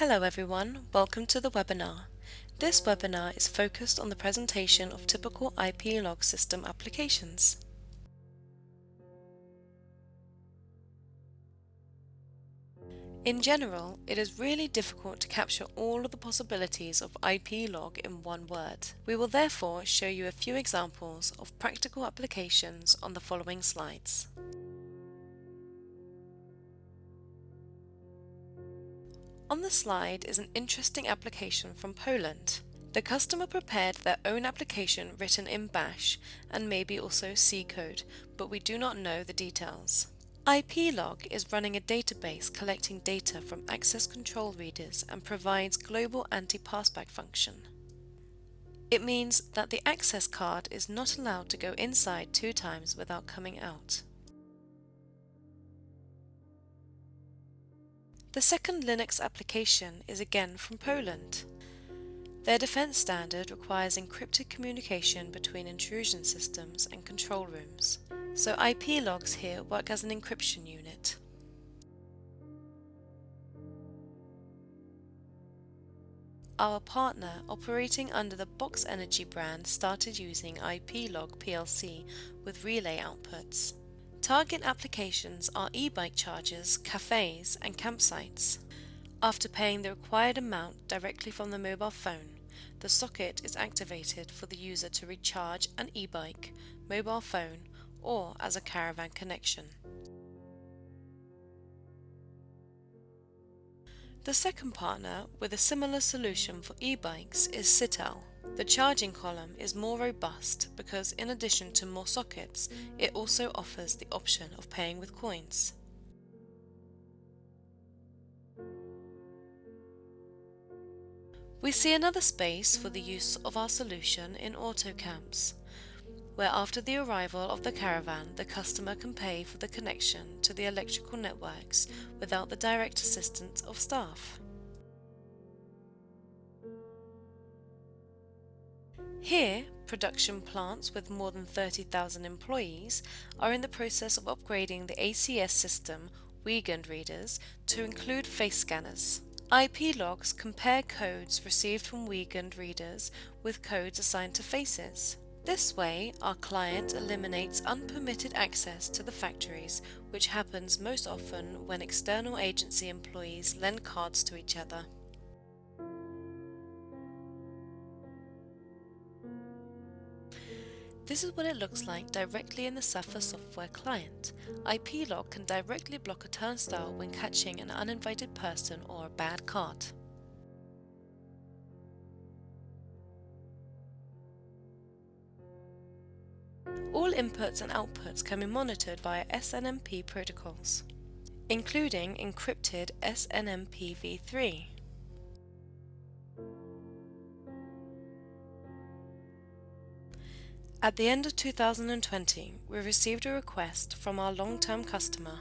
Hello everyone, welcome to the webinar. This webinar is focused on the presentation of typical IPLOG system applications. In general, it is really difficult to capture all of the possibilities of IPLOG in one word. We will therefore show you a few examples of practical applications on the following slides. On the slide is an interesting application from Poland. The customer prepared their own application written in Bash and maybe also C code, but we do not know the details. IPLOG is running a database collecting data from access control readers and provides global anti-passback function. It means that the access card is not allowed to go inside 2 times without coming out. The second Linux application is again from Poland. Their defense standard requires encrypted communication between intrusion systems and control rooms, so IP logs here work as an encryption unit. Our partner operating under the Box Energy brand started using IPLOG PLC with relay outputs. Target applications are e-bike chargers, cafes and campsites. After paying the required amount directly from the mobile phone, the socket is activated for the user to recharge an e-bike, mobile phone or as a caravan connection. The second partner with a similar solution for e-bikes is s.r.o. The charging column is more robust because in addition to more sockets, it also offers the option of paying with coins. We see another space for the use of our solution in auto camps, where after the arrival of the caravan, the customer can pay for the connection to the electrical networks without the direct assistance of staff. Here, production plants with more than 30,000 employees are in the process of upgrading the ACS system Weekend readers to include face scanners. IP logs compare codes received from Weekend readers with codes assigned to faces. This way, our client eliminates unpermitted access to the factories, which happens most often when external agency employees lend cards to each other. This is what it looks like directly in the Suffer software client. IPLOG can directly block a turnstile when catching an uninvited person or a bad cart. All inputs and outputs can be monitored via SNMP protocols, including encrypted SNMP v3. At the end of 2020, we received a request from our long-term customer.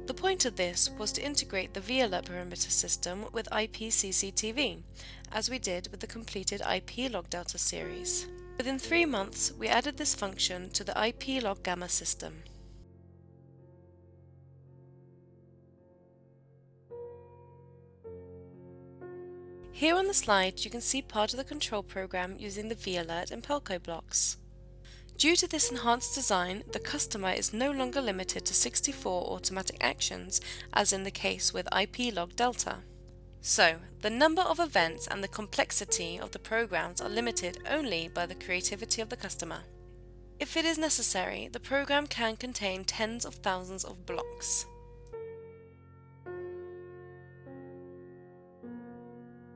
The point of this was to integrate the VAlert perimeter system with IP CCTV, as we did with the completed IPLOG Delta series. Within 3 months, we added this function to the IPLOG Gamma system. Here on the slide, you can see part of the control program using the VAlert and Pelco blocks. Due to this enhanced design, the customer is no longer limited to 64 automatic actions, as in the case with IPLOG Delta. So, the number of events and the complexity of the programs are limited only by the creativity of the customer. If it is necessary, the program can contain tens of thousands of blocks.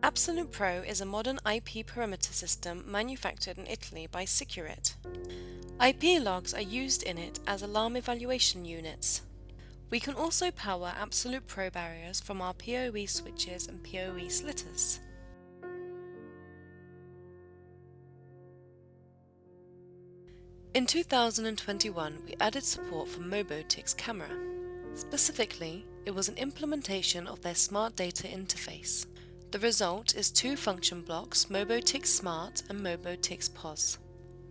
Absolute Pro is a modern IP perimeter system manufactured in Italy by Securit. IP logs are used in it as alarm evaluation units. We can also power Absolute Pro barriers from our PoE switches and PoE slitters. In 2021, we added support for Mobotix Camera. Specifically, it was an implementation of their Smart Data interface. The result is 2 function blocks, Mobotix Smart and Mobotix POS.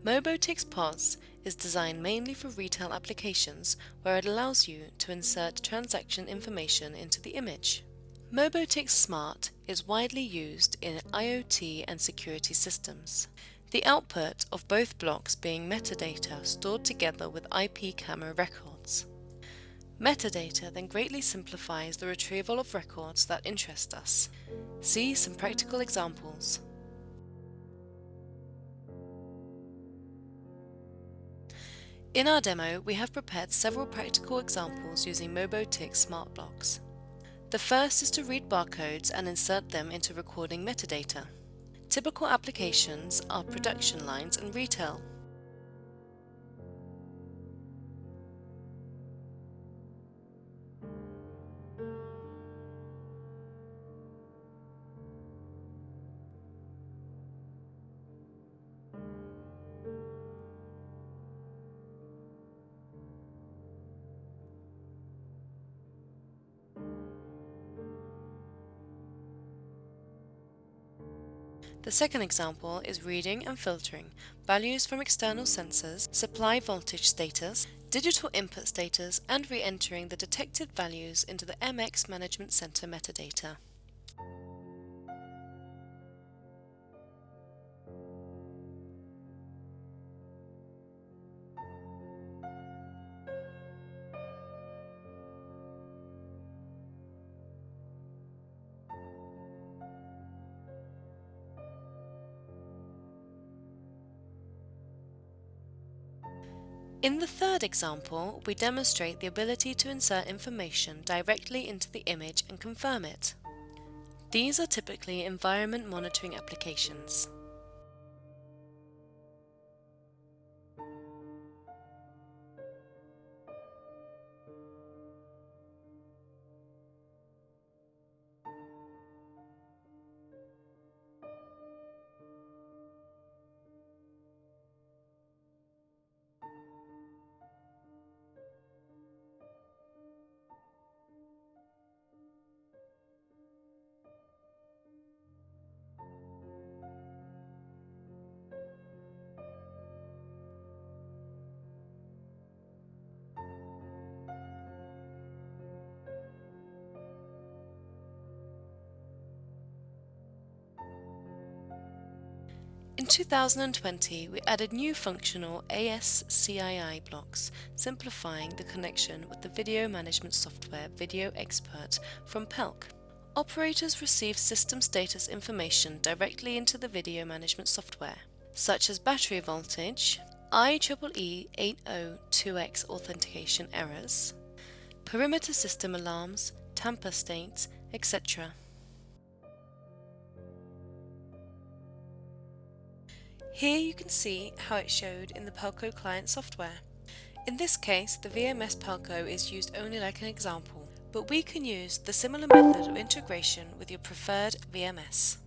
Mobotix POS is designed mainly for retail applications where it allows you to insert transaction information into the image. Mobotix Smart is widely used in IoT and security systems. The output of both blocks being metadata stored together with IP camera records. Metadata then greatly simplifies the retrieval of records that interest us. See some practical examples. In our demo, we have prepared several practical examples using Mobotix smart blocks. The first is to read barcodes and insert them into recording metadata. Typical applications are production lines and retail. The second example is reading and filtering values from external sensors, supply voltage status, digital input status, and re-entering the detected values into the MX Management Center metadata. In the third example, we demonstrate the ability to insert information directly into the image and confirm it. These are typically environment monitoring applications. In 2020, we added new functional s.r.o blocks, simplifying the connection with the video management software Video Expert from Plc. Operators receive system status information directly into the video management software, such as battery voltage, IEEE 802X authentication errors, perimeter system alarms, tamper states, etc. Here you can see how it showed in the Plc client software. In this case, the VMS Plc is used only like an example, but we can use the similar method of integration with your preferred VMS.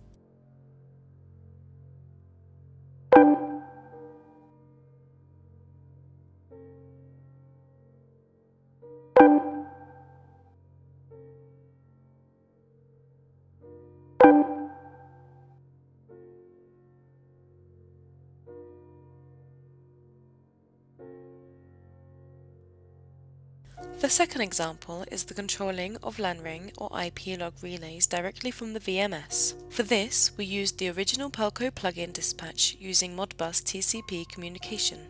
The second example is the controlling of LAN ring or IPLOG relays directly from the VMS. For this, we used the original Plc plugin dispatch using Modbus TCP communication.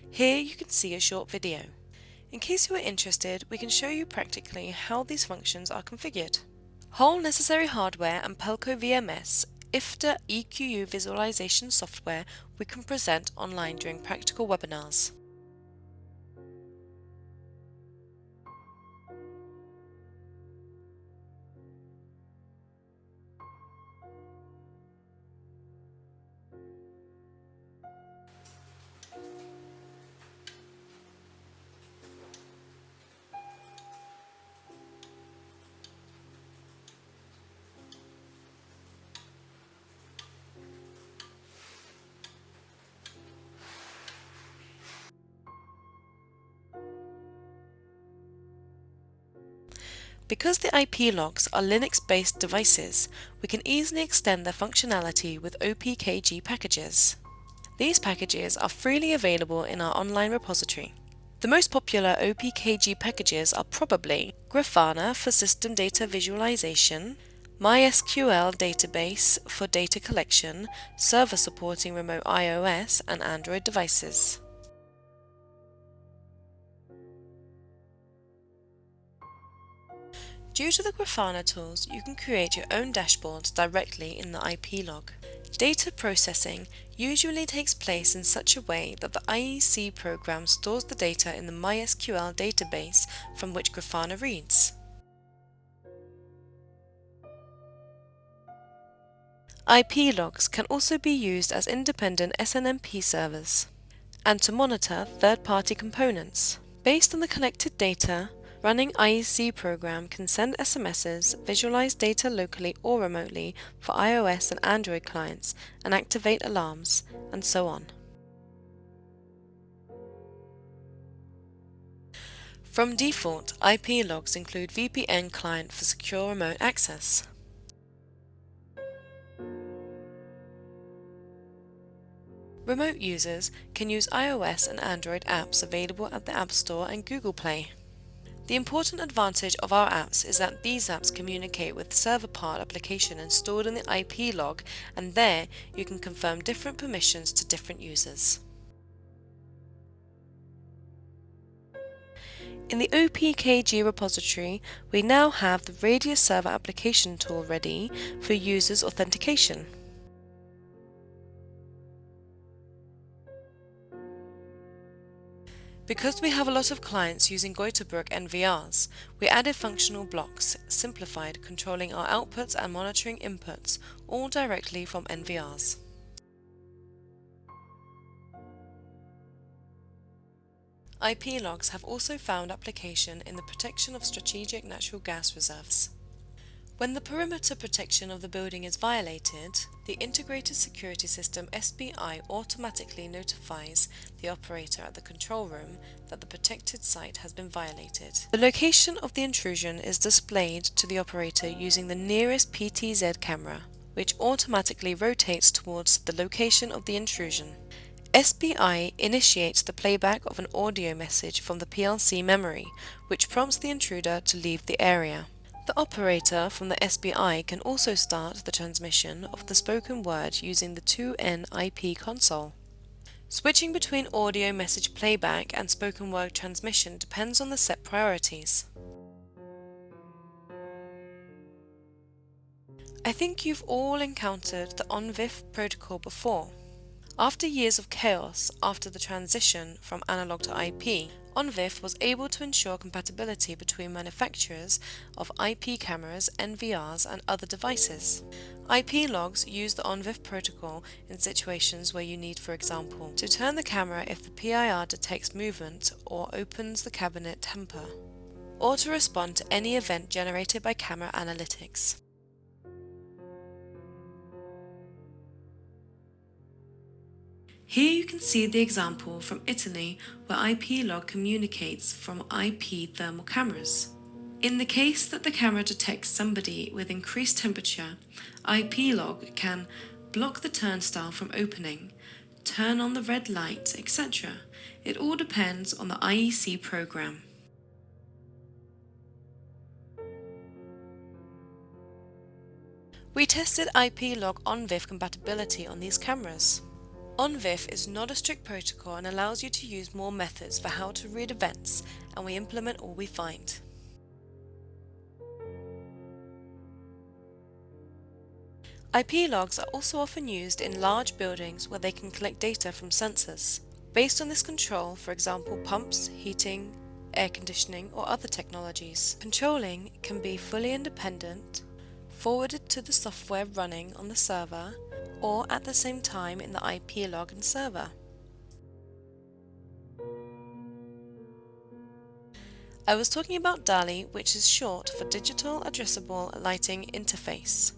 Here you can see a short video. In case you are interested, we can show you practically how these functions are configured. Whole necessary hardware and Plc VMS IFTA EQU visualization software we can present online during practical webinars. Because the IP logs are Linux-based devices, we can easily extend their functionality with OPKG packages. These packages are freely available in our online repository. The most popular OPKG packages are probably Grafana for system data visualization, MySQL database for data collection, server supporting remote iOS and Android devices. Due to the Grafana tools, you can create your own dashboards directly in the IPLOG. Data processing usually takes place in such a way that the IEC program stores the data in the MySQL database from which Grafana reads. IPLogs can also be used as independent SNMP servers and to monitor third-party components. Based on the collected data, running IEC program can send SMSs, visualize data locally or remotely for iOS and Android clients, and activate alarms, and so on. From default, IP logs include VPN client for secure remote access. Remote users can use iOS and Android apps available at the App Store and Google Play. The important advantage of our apps is that these apps communicate with server part application installed in the IP log, and there you can confirm different permissions to different users. In the OPKG repository, we now have the Radius Server application tool ready for users' authentication. Because we have a lot of clients using Goitebrück NVRs, we added functional blocks, simplified controlling our outputs and monitoring inputs, all directly from NVRs. IP logs have also found application in the protection of strategic natural gas reserves. When the perimeter protection of the building is violated, the Integrated Security System SBI automatically notifies the operator at the control room that the protected site has been violated. The location of the intrusion is displayed to the operator using the nearest PTZ camera, which automatically rotates towards the location of the intrusion. SBI initiates the playback of an audio message from the PLC memory, which prompts the intruder to leave the area. The operator from the SBI can also start the transmission of the spoken word using the 2N IP console. Switching between audio message playback and spoken word transmission depends on the set priorities. I think you've all encountered the ONVIF protocol before. After years of chaos after the transition from analog to IP, ONVIF was able to ensure compatibility between manufacturers of IP cameras, NVRs and other devices. IP logs use the ONVIF protocol in situations where you need, for example, to turn the camera if the PIR detects movement or opens the cabinet temper, or to respond to any event generated by camera analytics. Here you can see the example from Italy where IPlog communicates from IP thermal cameras. In the case that the camera detects somebody with increased temperature, IPlog can block the turnstile from opening, turn on the red light, etc. It all depends on the IEC program. We tested IPlog ONVIF compatibility on these cameras. ONVIF is not a strict protocol and allows you to use more methods for how to read events, and we implement all we find. IP logs are also often used in large buildings where they can collect data from sensors. Based on this control, for example pumps, heating, air conditioning or other technologies, controlling can be fully independent, forwarded to the software running on the server, or at the same time in the IP log and server. I was talking about DALI, which is short for Digital Addressable Lighting Interface.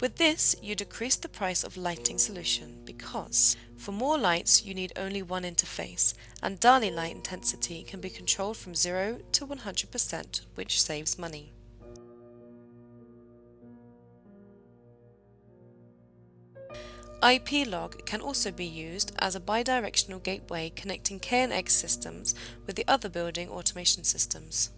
With this, you decrease the price of lighting solution because for more lights you need only one interface, and DALI light intensity can be controlled from 0 to 100%, which saves money. IPLOG can also be used as a bidirectional gateway connecting KNX systems with the other building automation systems.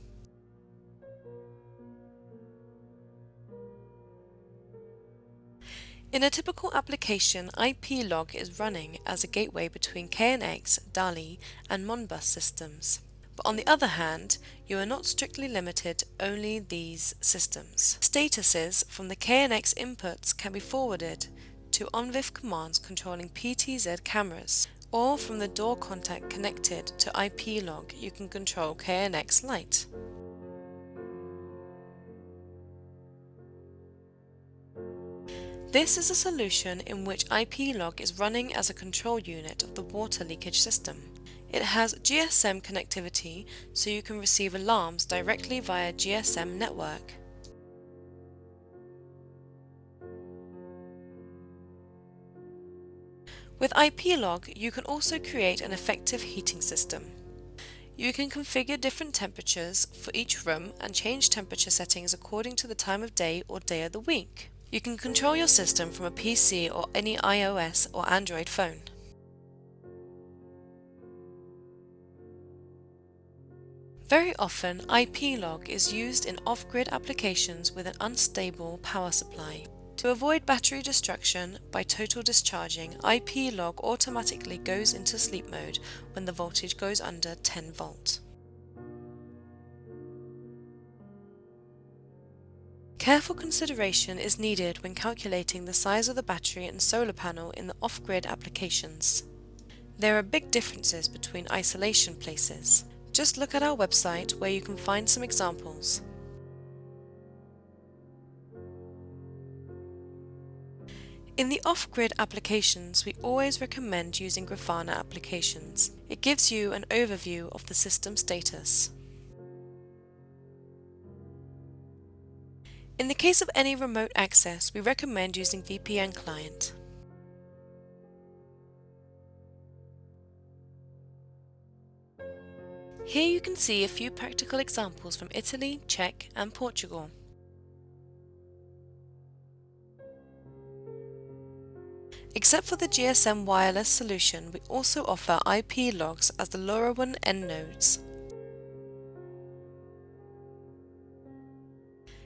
In a typical application, IPLOG is running as a gateway between KNX, DALI and Modbus systems. But on the other hand, you are not strictly limited only these systems. Statuses from the KNX inputs can be forwarded to ONVIF commands controlling PTZ cameras, or from the door contact connected to IPLOG you can control KNX light. This is a solution in which IPLOG is running as a control unit of the water leakage system. It has GSM connectivity, so you can receive alarms directly via GSM network. With IPLOG, you can also create an effective heating system. You can configure different temperatures for each room and change temperature settings according to the time of day or day of the week. You can control your system from a PC or any iOS or Android phone. Very often, IPLOG is used in off-grid applications with an unstable power supply. To avoid battery destruction by total discharging, IPLOG automatically goes into sleep mode when the voltage goes under 10 volt. Careful consideration is needed when calculating the size of the battery and solar panel in the off-grid applications. There are big differences between isolation places. Just look at our website where you can find some examples. In the off-grid applications, we always recommend using Grafana applications. It gives you an overview of the system status. In the case of any remote access, we recommend using VPN client. Here you can see a few practical examples from Italy, Czech and Portugal. Except for the GSM wireless solution, we also offer IPLOGs as the LoRaWAN end nodes.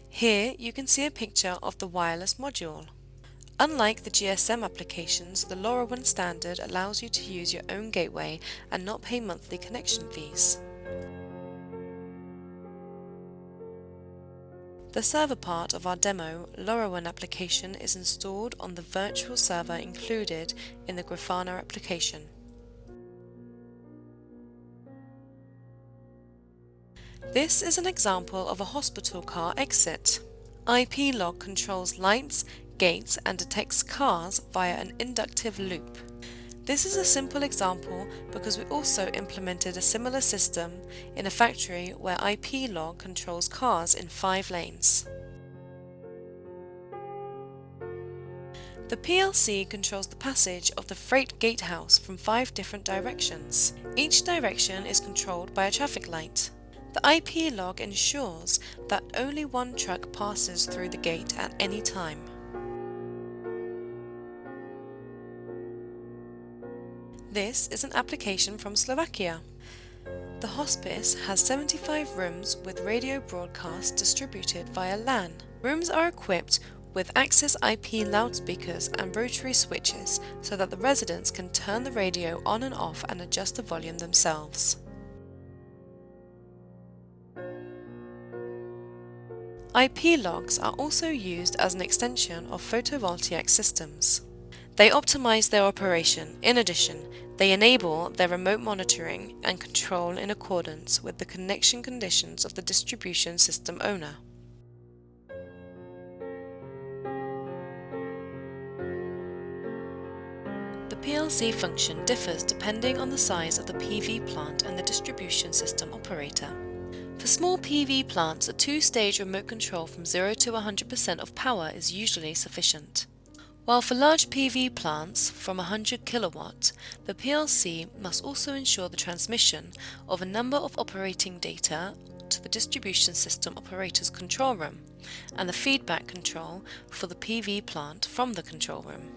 Here you can see a picture of the wireless module. Unlike the GSM applications, the LoRaWAN standard allows you to use your own gateway and not pay monthly connection fees. The server part of our demo LoRaWAN application is installed on the virtual server included in the Grafana application. This is an example of a hospital car exit. IPLOG controls lights, gates and detects cars via an inductive loop. This is a simple example because we also implemented a similar system in a factory where IPLOG controls cars in 5 lanes. The PLC controls the passage of the freight gatehouse from 5 different directions. Each direction is controlled by a traffic light. The IPLOG ensures that only one truck passes through the gate at any time. This is an application from Slovakia. The hospice has 75 rooms with radio broadcast distributed via LAN. Rooms are equipped with Access IP loudspeakers and rotary switches so that the residents can turn the radio on and off and adjust the volume themselves. IPLOGs are also used as an extension of photovoltaic systems. They optimize their operation. In addition, they enable their remote monitoring and control in accordance with the connection conditions of the distribution system owner. The PLC function differs depending on the size of the PV plant and the distribution system operator. For small PV plants, a 2-stage remote control from 0 to 100% of power is usually sufficient. While for large PV plants from 100 kW, the PLC must also ensure the transmission of a number of operating data to the distribution system operator's control room and the feedback control for the PV plant from the control room.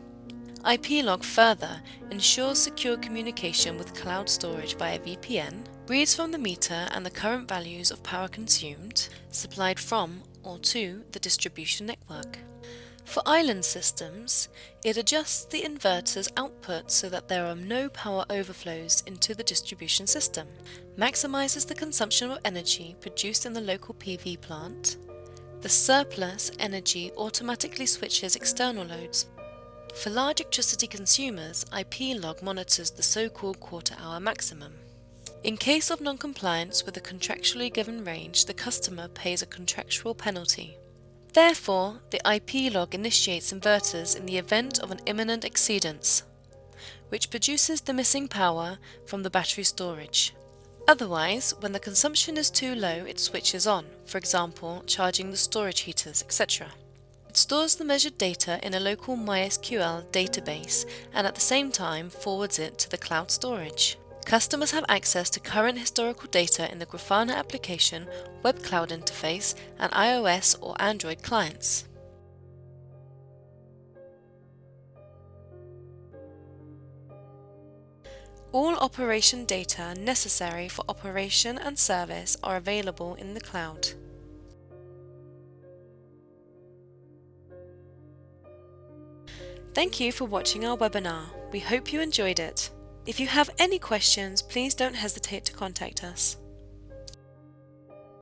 IPLOG further ensures secure communication with cloud storage via VPN, reads from the meter and the current values of power consumed, supplied from or to the distribution network. For island systems, it adjusts the inverter's output so that there are no power overflows into the distribution system, maximizes the consumption of energy produced in the local PV plant. The surplus energy automatically switches external loads. For large electricity consumers, IPLOG monitors the so-called quarter-hour maximum. In case of non-compliance with the contractually given range, the customer pays a contractual penalty. Therefore, the IPLOG initiates inverters in the event of an imminent exceedance, which produces the missing power from the battery storage. Otherwise, when the consumption is too low, it switches on, for example, charging the storage heaters, etc. It stores the measured data in a local MySQL database and at the same time forwards it to the cloud storage. Customers have access to current historical data in the Grafana application, web cloud interface, and iOS or Android clients. All operation data necessary for operation and service are available in the cloud. Thank you for watching our webinar. We hope you enjoyed it. If you have any questions, please don't hesitate to contact us.